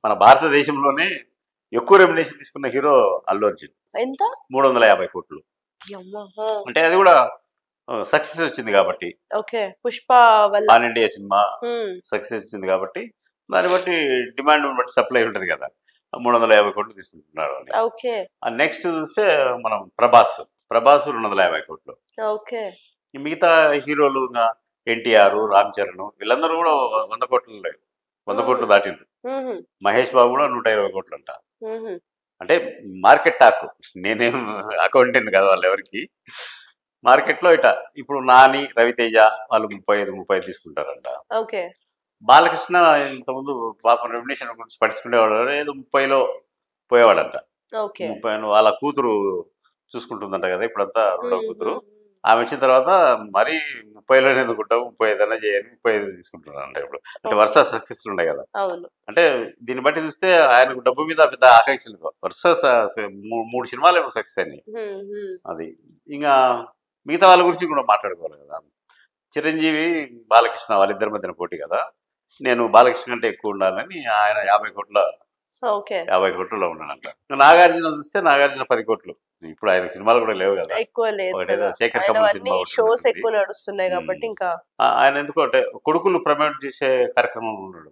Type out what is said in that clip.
మన భారతదేశంలోనే ఎక్కువ రెమ్యునరేషన్ తీసుకున్న హీరో అల్లు అర్జున్. ఎంత? 350 కోట్లు. అంటే అది కూడా సక్సెస్ వచ్చింది కాబట్టి. ఓకే. పుష్ప వల్ల పాన్ ఇండియా సినిమా సక్సెస్ వచ్చింది కాబట్టి దాన్ని బట్టి డిమాండ్ బట్టి సప్లై ఉంటుంది కదా. 350 కోట్లు తీసుకుంటున్నాడు. ఓకే. నెక్స్ట్ చూస్తే మనం ప్రభాస్ 250 కోట్లు. ఓకే. మిగతా హీరోలు ఎన్టీఆర్, రామ్ చరణ్ వీళ్ళందరూ కూడా 100 కోట్లు 100 కోట్లు దాటిండ్రు. మహేష్ బాబు కూడా 120 కోట్లు అంట. అంటే మార్కెట్ టాక్. నేనేం అకౌంటెంట్ కదా వాళ్ళు ఎవరికి. మార్కెట్లో ఇప్పుడు నాని, రవితేజ వాళ్ళు 35 తీసుకుంటారంట. ఓకే. బాలకృష్ణ ఇంతకుముందు పాపం రెమ్యునేషన్ గురించి పట్టించుకునేవాడు, ఏదో 30లో పోయేవాడంట. 30 వాళ్ళ కూతురు చూసుకుంటుందంట కదా ఇప్పుడంతా, రెండవ కూతురు. ఆమె వచ్చిన తర్వాత మరీ 30లోనే ఎందుకుంటావు, 35 చేయాలి, 35 తీసుకుంటున్నారంట ఇప్పుడు. అంటే వరుస సక్సెస్లు ఉన్నాయి కదా. అంటే దీన్ని బట్టి చూస్తే ఆయనకు డబ్బు మీద పెద్ద ఆకాంక్షలు. వరుస 3 సినిమాలు ఏమో సక్సెస్ అయినాయి. అది ఇంకా మిగతా వాళ్ళ గురించి కూడా మాట్లాడుకోవాలి కదా. చిరంజీవి, బాలకృష్ణ వాళ్ళిద్దరి మధ్యన పోటీ కదా. నేను బాలకృష్ణ కంటే ఎక్కువ ఉండాలని ఆయన 50 కోట్లలో ఉన్నాడంట. నాగార్జున చూస్తే నాగార్జున 10 కోట్లు. ఇప్పుడు ఆయన సినిమాలు కూడా లేవు కదా, శేఖర్ కమల్ సినిమా షోస్ ఎక్కువ నడుస్తున్నాయి కాబట్టి ఇంకా ఆయన ఎందుకు అంటే కొడుకులు ప్రమోట్ చేసే కార్యక్రమం ఉన్నాడు.